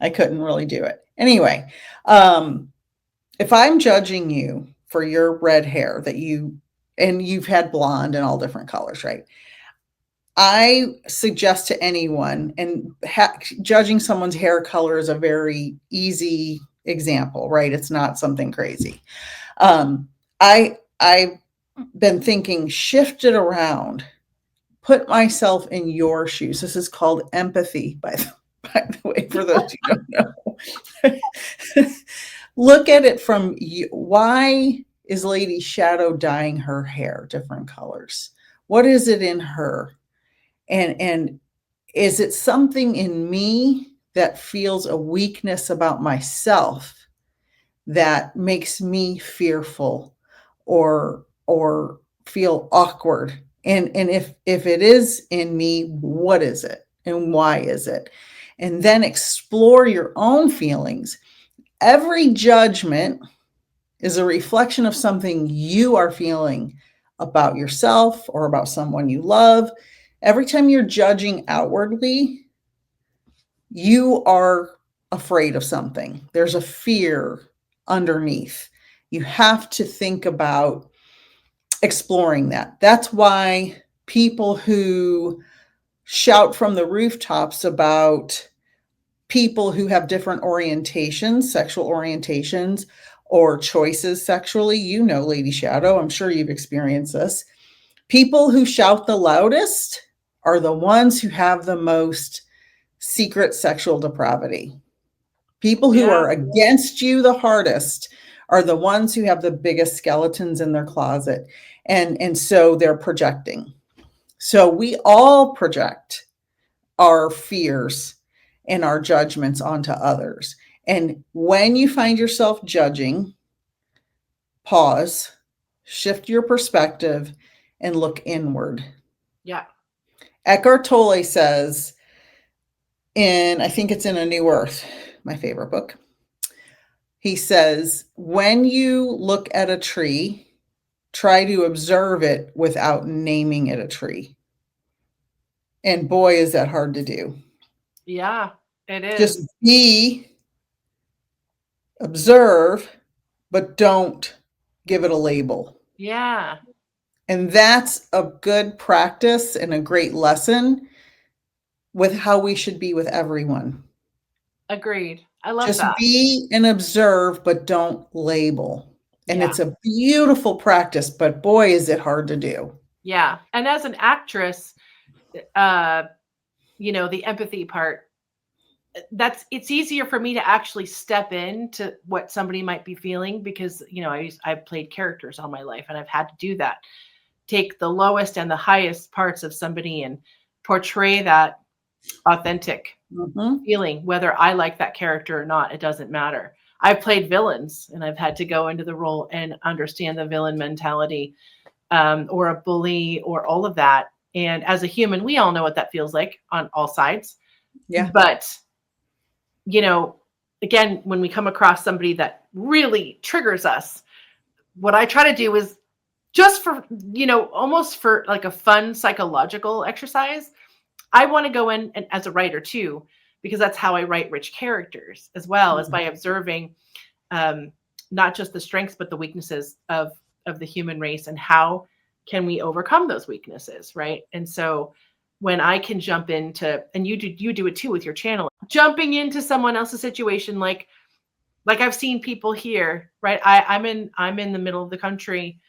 I couldn't really do it. Anyway, if I'm judging you for your red hair and you've had blonde and all different colors, right? I suggest to anyone, and judging someone's hair color is a very easy example, right? It's not something crazy. I've been thinking, shift it around, put myself in your shoes. This is called empathy, by the way, for those who don't know. Look at it from you. Why is Lady Shadowe dyeing her hair different colors? What is it in her? And is it something in me that feels a weakness about myself that makes me fearful or feel awkward? And if it is in me, what is it and why is it? And then explore your own feelings. Every judgment is a reflection of something you are feeling about yourself or about someone you love. Every time you're judging outwardly, you are afraid of something. There's a fear underneath. You have to think about exploring that. That's why people who shout from the rooftops about people who have different orientations, sexual orientations, or choices sexually, Lady Shadowe, I'm sure you've experienced this. People who shout the loudest are the ones who have the most secret sexual depravity. People who are against you the hardest are the ones who have the biggest skeletons in their closet. And so they're projecting. So we all project our fears and our judgments onto others. And when you find yourself judging, pause, shift your perspective, and look inward. Yeah. Eckhart Tolle says, I think it's in A New Earth, my favorite book. He says, when you look at a tree, try to observe it without naming it a tree. And boy, is that hard to do. Yeah, it is. Just observe, but don't give it a label. Yeah. And that's a good practice and a great lesson with how we should be with everyone. Agreed. I love Just that. be and observe, but don't label. And it's a beautiful practice, but boy, is it hard to do. Yeah. And as an actress, the empathy part, it's easier for me to actually step into what somebody might be feeling because, I've played characters all my life and I've had to do that. Take the lowest and the highest parts of somebody and portray that authentic feeling, whether I like that character or not, it doesn't matter. I've played villains and I've had to go into the role and understand the villain mentality, or a bully or all of that. And as a human, we all know what that feels like on all sides. Yeah. But, again, when we come across somebody that really triggers us, what I try to do is just for, almost for like a fun psychological exercise, I want to go in and as a writer too, because that's how I write rich characters as well, as by observing not just the strengths, but the weaknesses of the human race and how can we overcome those weaknesses, right? And so when I can jump into, and you do it too with your channel, jumping into someone else's situation, like I've seen people here, right? I'm in the middle of the country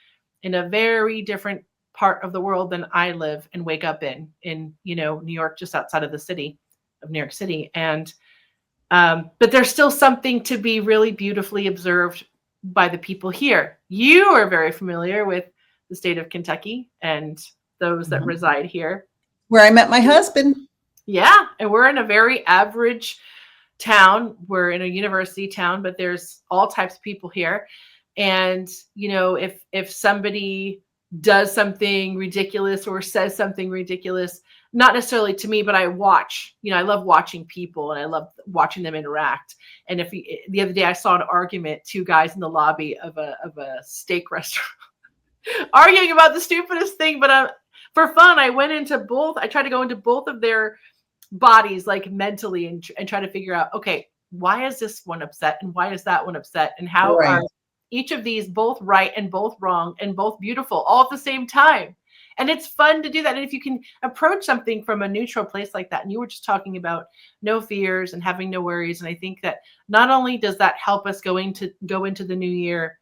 in a very different part of the world than I live and wake up in New York, just outside of the city of New York City. And, but there's still something to be really beautifully observed by the people here. You are very familiar with the state of Kentucky and those that reside here. Where I met my husband. Yeah. And we're in a very average town. We're in a university town, but there's all types of people here. And, if somebody does something ridiculous or says something ridiculous, not necessarily to me, but I watch, I love watching people and I love watching them interact. And the other day I saw an argument, two guys in the lobby of a steak restaurant arguing about the stupidest thing, but for fun, I tried to go into both of their bodies, like mentally, and try to figure out, okay, why is this one upset and why is that one upset, and how are each of these both right and both wrong and both beautiful all at the same time. And it's fun to do that. And if you can approach something from a neutral place like that, and you were just talking about no fears and having no worries. And I think that not only does that help us go into the new year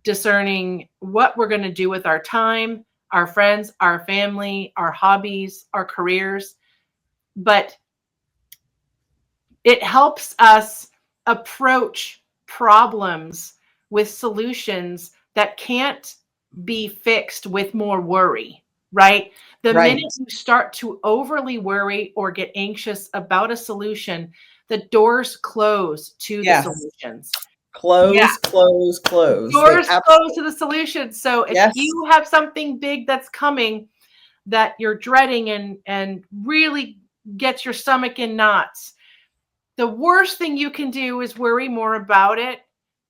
discerning what we're going to do with our time, our friends, our family, our hobbies, our careers, but it helps us approach problems with solutions that can't be fixed with more worry, right? The minute you start to overly worry or get anxious about a solution, the doors close to the solutions. Close. Doors close to the solutions. So if you have something big that's coming that you're dreading and really gets your stomach in knots, the worst thing you can do is worry more about it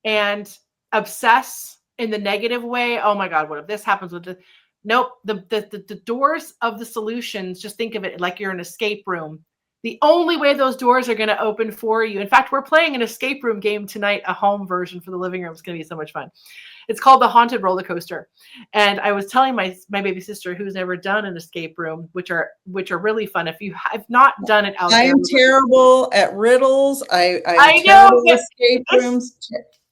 and obsess in the negative way. Oh my God, what if this happens with this? Nope. The doors of the solutions, just think of it like you're in an escape room. The only way those doors are going to open for you. In fact, we're playing an escape room game tonight, a home version for the living room. It's going to be so much fun. It's called the Haunted Roller Coaster. And I was telling my baby sister, who's never done an escape room, which are really fun. If you have not done it out there. I'm terrible at riddles. I'm I terrible know, at escape rooms.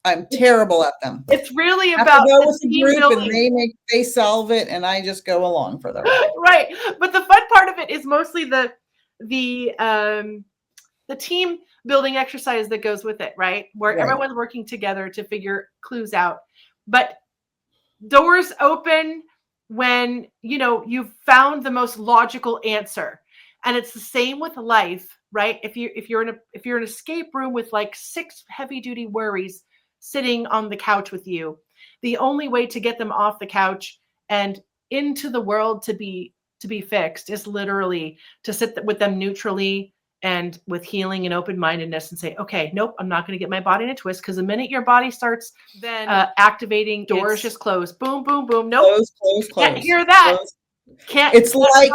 I'm terrible at them. It's really I have about to go with the team group building. and they solve it and I just go along for the ride. Right. But the fun part of it is mostly the team building exercise that goes with it, right? Where everyone's working together to figure clues out. But doors open when, you've found the most logical answer. And it's the same with life, right? If you're in an escape room with like 6 heavy duty worries sitting on the couch with you, the only way to get them off the couch and into the world to be fixed is literally to sit with them neutrally and with healing and open-mindedness and say, okay, nope, I'm not going to get my body in a twist, because the minute your body starts then activating, doors just close. Boom, boom, boom. Nope. Close. Can't hear that. Close. Can't. It's like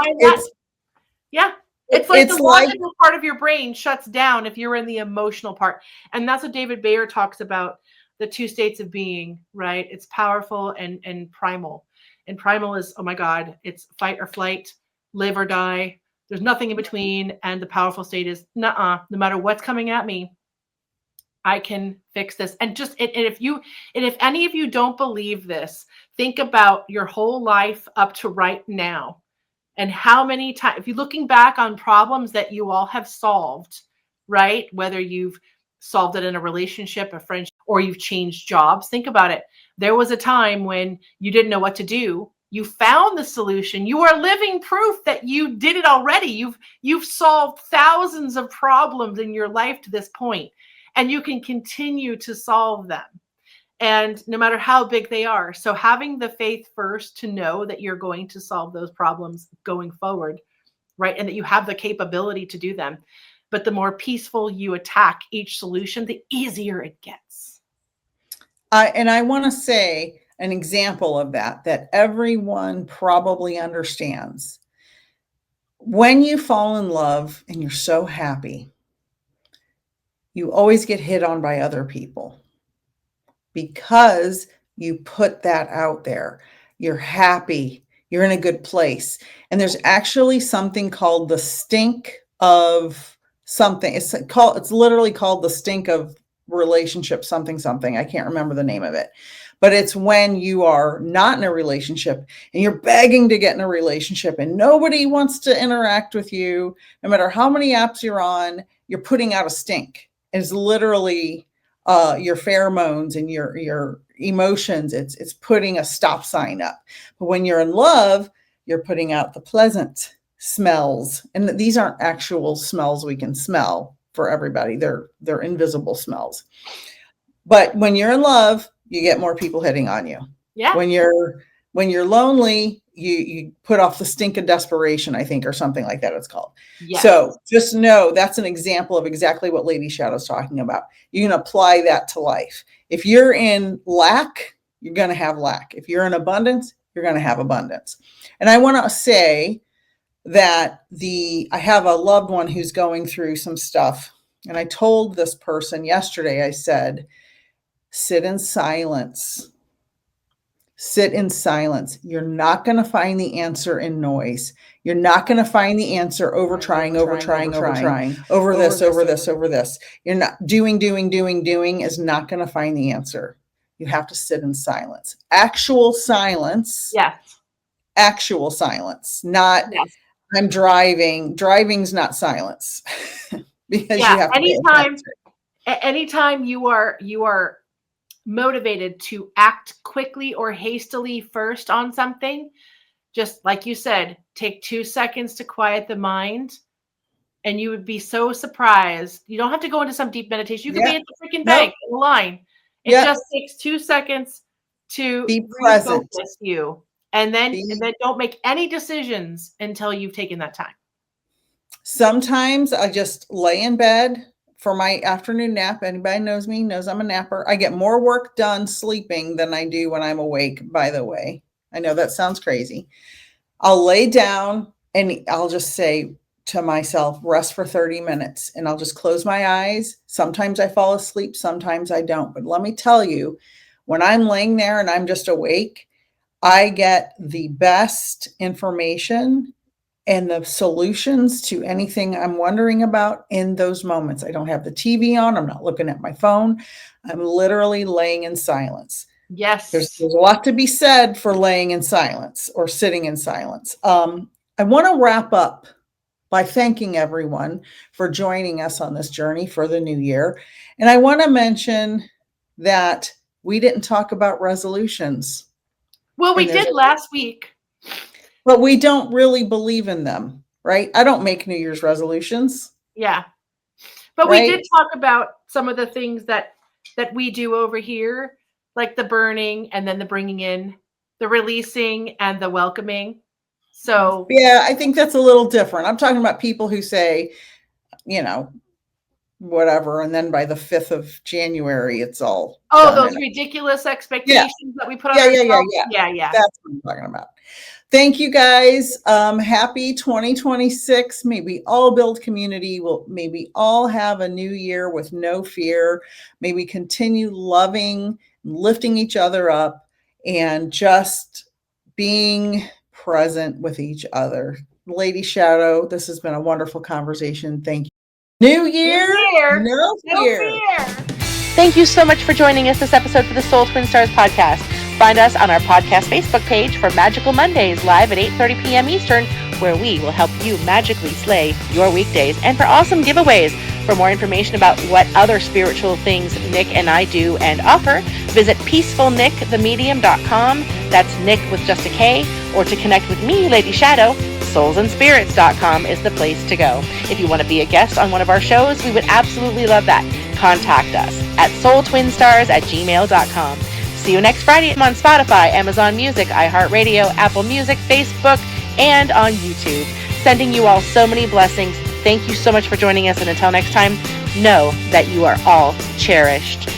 yeah. It's like the logical part of your brain shuts down if you're in the emotional part. And that's what David Bayer talks about, the 2 states of being, right? It's powerful and primal. And primal is, oh my God, it's fight or flight, live or die. There's nothing in between. And the powerful state is, no matter what's coming at me, I can fix this. And if any of you don't believe this, think about your whole life up to right now. And how many times, if you're looking back on problems that you all have solved, right? Whether you've solved it in a relationship, a friendship, or you've changed jobs, think about it. There was a time when you didn't know what to do. You found the solution. You are living proof that you did it already. You've solved thousands of problems in your life to this point, and you can continue to solve them. And no matter how big they are. So having the faith first to know that you're going to solve those problems going forward, right? And that you have the capability to do them. But the more peaceful you attack each solution, the easier it gets. And I want to say an example of that everyone probably understands. When you fall in love and you're so happy, you always get hit on by other people. Because you put that out there. You're happy. You're in a good place. And there's actually something called the stink of something. It's literally called the stink of relationship, something. I can't remember the name of it. But it's when you are not in a relationship and you're begging to get in a relationship and nobody wants to interact with you. No matter how many apps you're on, you're putting out a stink. It's literally your pheromones and your emotions. It's putting a stop sign up. But when you're in love, you're putting out the pleasant smells. And these aren't actual smells we can smell for everybody. They're invisible smells. But when you're in love, you get more people hitting on you. Yeah. When you're lonely, you put off the stink of desperation, I think, or something like that it's called. Yes. So just know that's an example of exactly what Lady Shadowe's talking about. You can apply that to life. If you're in lack, you're going to have lack. If you're in abundance, you're going to have abundance. And I want to say that I have a loved one who's going through some stuff. And I told this person yesterday, I said, sit in silence. Sit in silence. You're not going to find the answer in noise. You're not going to find the answer over trying, over this. You're not doing is not going to find the answer. You have to sit in silence. Actual silence. Yes. Actual silence. Not I'm driving. Driving's not silence. Because you have to anytime you are motivated to act quickly or hastily first on something, just like you said, take 2 seconds to quiet the mind, and you would be so surprised. You don't have to go into some deep meditation. You could be at the freaking bank in line. It just takes 2 seconds to be present. Refocus you, and then don't make any decisions until you've taken that time. Sometimes I just lay in bed for my afternoon nap. Anybody knows me knows I'm a napper. I get more work done sleeping than I do when I'm awake, by the way. I know that sounds crazy. I'll lay down and I'll just say to myself, rest for 30 minutes, and I'll just close my eyes. Sometimes I fall asleep, sometimes I don't. But let me tell you, when I'm laying there and I'm just awake, I get the best information and the solutions to anything I'm wondering about in those moments. I don't have the TV on. I'm not looking at my phone. I'm literally laying in silence. Yes. There's a lot to be said for laying in silence or sitting in silence. I want to wrap up by thanking everyone for joining us on this journey for the new year. And I want to mention that we didn't talk about resolutions. Well, we did last week. But we don't really believe in them, right? I don't make New Year's resolutions. Yeah. But right? We did talk about some of the things that we do over here, like the burning and then the bringing in, the releasing and the welcoming. So yeah, I think that's a little different. I'm talking about people who say, whatever, and then by the 5th of January, it's all those ridiculous expectations that we put on ourselves. Yeah. That's what I'm talking about. Thank you guys. Happy 2026. May we all build community. May we all have a new year with no fear. May we continue loving, lifting each other up, and just being present with each other. Lady Shadowe, this has been a wonderful conversation. Thank you. New year. No fear. Thank you so much for joining us this episode for the Soul Twin Stars podcast. Find us on our podcast Facebook page for Magical Mondays live at 8:30 p.m. Eastern, where we will help you magically slay your weekdays, and for awesome giveaways. For more information about what other spiritual things Nik and I do and offer, visit peacefulnikthemedium.com. That's Nik with just a K. Or to connect with me, Lady Shadowe, soulsandspirits.com is the place to go. If you want to be a guest on one of our shows, we would absolutely love that. Contact us at soultwinstars@gmail.com. See you next Friday on Spotify, Amazon Music, iHeartRadio, Apple Music, Facebook, and on YouTube. Sending you all so many blessings. Thank you so much for joining us, and until next time, know that you are all cherished.